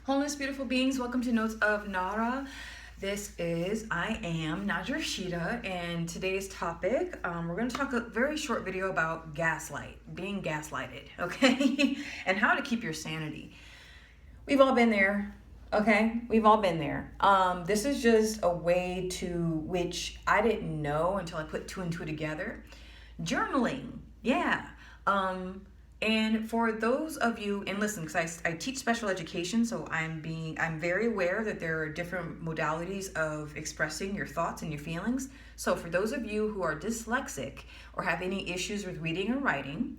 Wholeness, beautiful beings, welcome to Notes of Nara. I am Nadia Rashida, and today's topic, we're going to talk a very short video about being gaslighted, okay? And how to keep your sanity. We've all been there, okay? We've all been there. This is just a way to which I didn't know until I put two and two together. Journaling, yeah. And for those of you, and listen, because I teach special education, so I'm very aware that there are different modalities of expressing your thoughts and your feelings. So for those of you who are dyslexic or have any issues with reading or writing,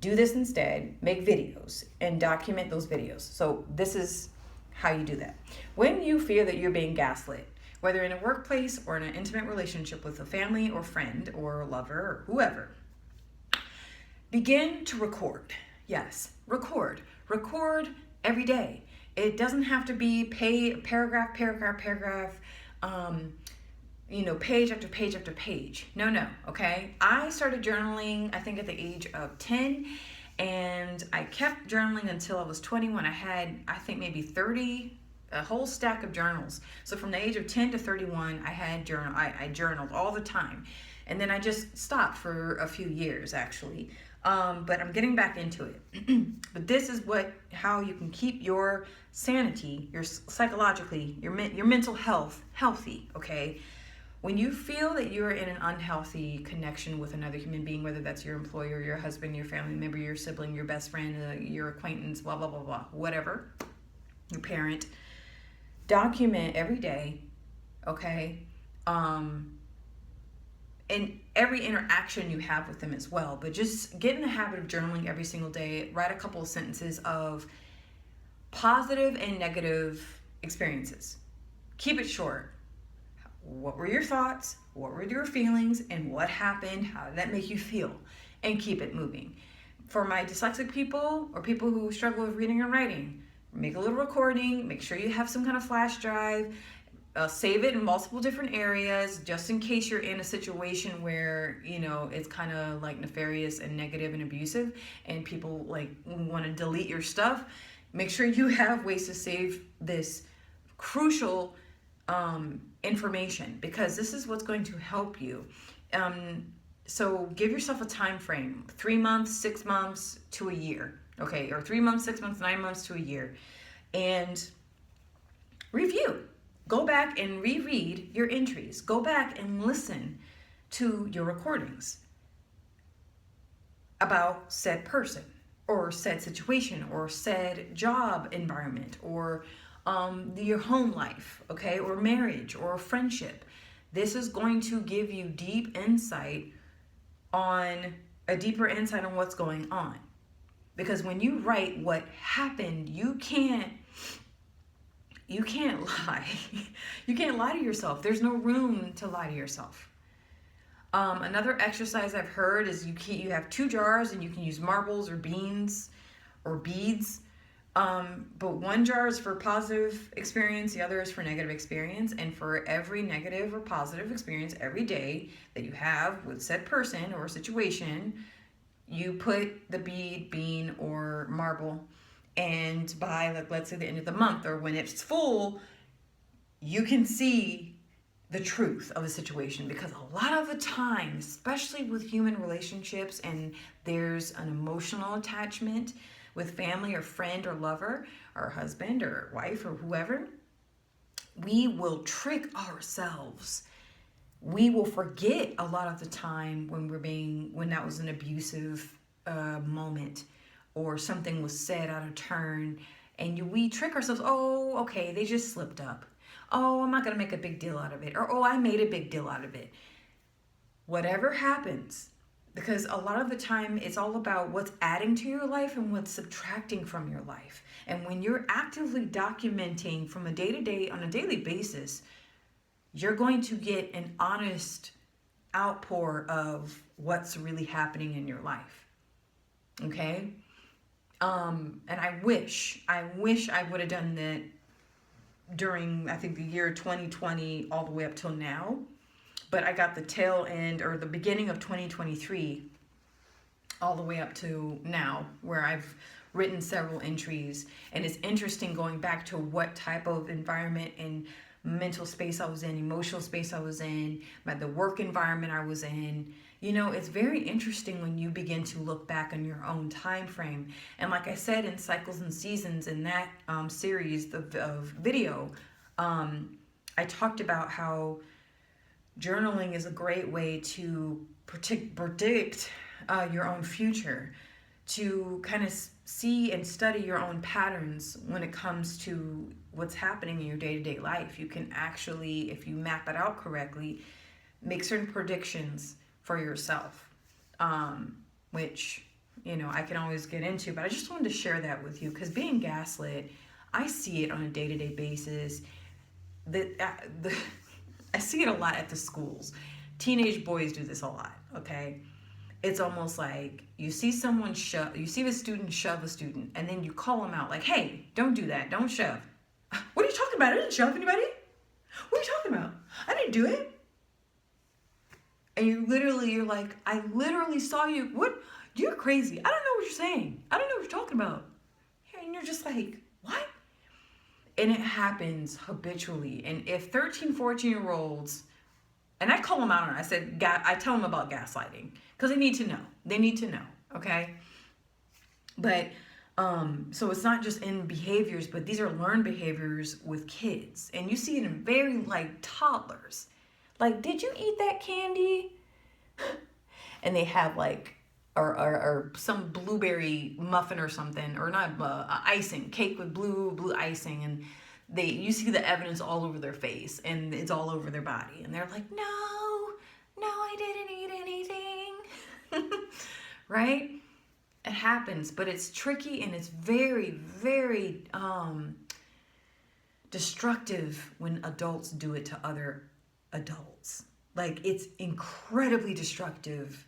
do this instead. Make videos and document those videos. So this is how you do that. When you feel that you're being gaslit, whether in a workplace or in an intimate relationship with a family or friend or lover or whoever, begin to record. Yes, record. Record every day. It doesn't have to be paragraph, page after page after page. No, okay? I started journaling, I think at the age of 10, and I kept journaling until I was 21. I had, I think maybe 30, a whole stack of journals. So from the age of 10 to 31, I journaled all the time. And then I just stopped for a few years, actually. But I'm getting back into it. But this is how you can keep your sanity, your psychologically, your mental health healthy, okay? When you feel that you're in an unhealthy connection with another human being, whether that's your employer, your husband, your family member, your sibling, your best friend, your acquaintance, blah, blah, blah, blah, whatever, your parent, document every day, okay? And every interaction you have with them as well. But just get in the habit of journaling every single day. Write a couple of sentences of positive and negative experiences. Keep it short. What were your thoughts? What were your feelings? And what happened? How did that make you feel? And keep it moving. For my dyslexic people or people who struggle with reading and writing, make a little recording. Make sure you have some kind of flash drive. Save it in multiple different areas just in case you're in a situation where, it's kind of like nefarious and negative and abusive and people like want to delete your stuff. Make sure you have ways to save this crucial information, because this is what's going to help you. So give yourself a time frame, 3 months, 6 months to a year, okay? Or 3 months, 6 months, 9 months to a year. And review. Go back and reread your entries. Go back and listen to your recordings about said person or said situation or said job environment or your home life, okay, or marriage or friendship. This is going to give you a deeper insight on what's going on. Because when you write what happened, you can't lie. You can't lie to yourself. There's no room to lie to yourself. Another exercise I've heard is you have 2 jars and you can use marbles or beans or beads. But one jar is for positive experience, the other is for negative experience. And for every negative or positive experience every day that you have with said person or situation, you put the bead, bean, or marble. And by, let's say, the end of the month or when it's full, you can see the truth of the situation. Because a lot of the time, especially with human relationships, and there's an emotional attachment with family or friend or lover or husband or wife or whoever, we will trick ourselves. We will forget a lot of the time when that was an abusive moment, or something was said out of turn, and we trick ourselves. Oh, okay, they just slipped up. Oh, I'm not going to make a big deal out of it. Or, oh, I made a big deal out of it. Whatever happens, because a lot of the time it's all about what's adding to your life and what's subtracting from your life. And when you're actively documenting from a day-to-day, on a daily basis, you're going to get an honest outpour of what's really happening in your life. Okay? And I wish I would have done that during, I think, the year 2020 all the way up till now. But I got the tail end or the beginning of 2023 all the way up to now, where I've written several entries, and it's interesting going back to what type of environment and mental space I was in, emotional space I was in, the work environment I was in. You know, it's very interesting when you begin to look back on your own time frame. And like I said in Cycles and Seasons, in that series of video, I talked about how journaling is a great way to predict your own future, to kind of see and study your own patterns when it comes to what's happening in your day-to-day life. You can actually, if you map it out correctly, make certain predictions for yourself, which, you know, I can always get into, but I just wanted to share that with you because being gaslit, I see it on a day-to-day basis. I see it a lot at the schools. Teenage boys do this a lot, okay? It's almost like you see a student shove a student, and then you call them out like, hey, don't do that, don't shove. What are you talking about? I didn't shove anybody. What are you talking about? I didn't do it. And you're like, I literally saw you. What? You're crazy. I don't know what you're saying. I don't know what you're talking about. And you're just like, what? And it happens habitually. And if 13, 14-year-olds, and I call them out on it, I tell them about gaslighting because they need to know. They need to know, okay? But, so it's not just in behaviors, but these are learned behaviors with kids. And you see it in very, like, toddlers. Like, did you eat that candy? And they have, like, or some blueberry muffin or something, or not icing, cake with blue icing, and you see the evidence all over their face, and it's all over their body, and they're like, no, I didn't eat anything. Right? It happens, but it's tricky, and it's very, very destructive when adults do it to other adults. Like, it's incredibly destructive.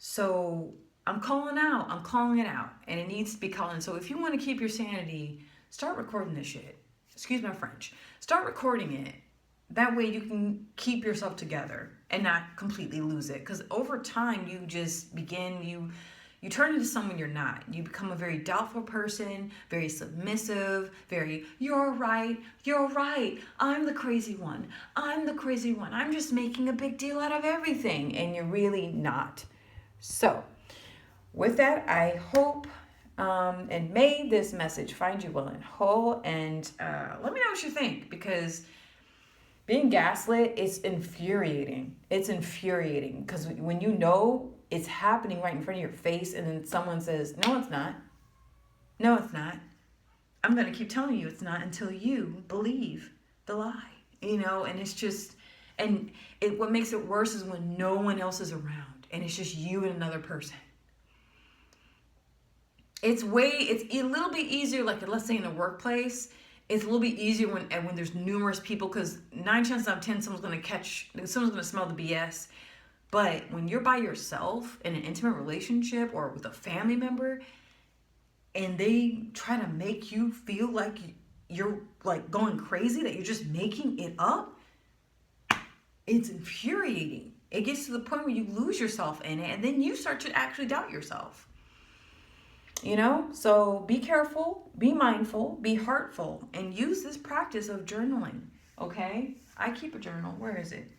So I'm calling it out, and it needs to be called in. So if you want to keep your sanity, start recording this shit. Excuse my French. Start recording it. That way you can keep yourself together and not completely lose it. Because over time, you just you turn into someone you're not. You become a very doubtful person, very submissive, very, you're right, I'm the crazy one, I'm just making a big deal out of everything, and you're really not. So, with that, I hope and may this message find you well and whole, and let me know what you think, because being gaslit is infuriating. It's infuriating because when you know it's happening right in front of your face, and then someone says, no, it's not. No, it's not. I'm going to keep telling you it's not until you believe the lie, you know, and it's just, and what makes it worse is when no one else is around and it's just you and another person. It's a little bit easier, like let's say in a workplace, it's a little bit easier when there's numerous people, because 9 chances out of 10, someone's going to smell the BS. But when you're by yourself in an intimate relationship or with a family member, and they try to make you feel like you're like going crazy, that you're just making it up, it's infuriating. It gets to the point where you lose yourself in it, and then you start to actually doubt yourself. You know, so be careful, be mindful, be heartful, and use this practice of journaling, okay? I keep a journal. Where is it?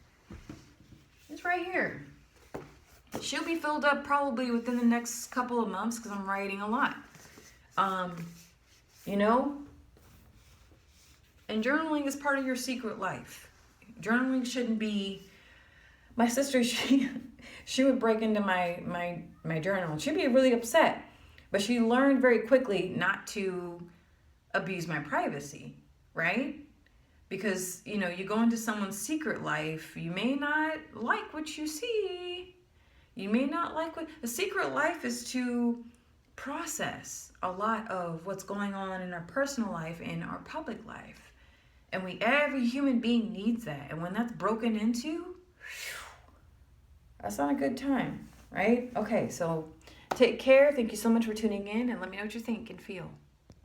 It's right here. She'll be filled up probably within the next couple of months because I'm writing a lot. You know, and journaling is part of your secret life. Journaling shouldn't be... My sister, she would break into my journal. She'd be really upset. But she learned very quickly not to abuse my privacy, right? Because, you know, you go into someone's secret life, you may not like what you see. You may not like a secret life is to process a lot of what's going on in our personal life and our public life. And every human being needs that. And when that's broken into, that's not a good time, right? Okay, so take care. Thank you so much for tuning in, and let me know what you think and feel.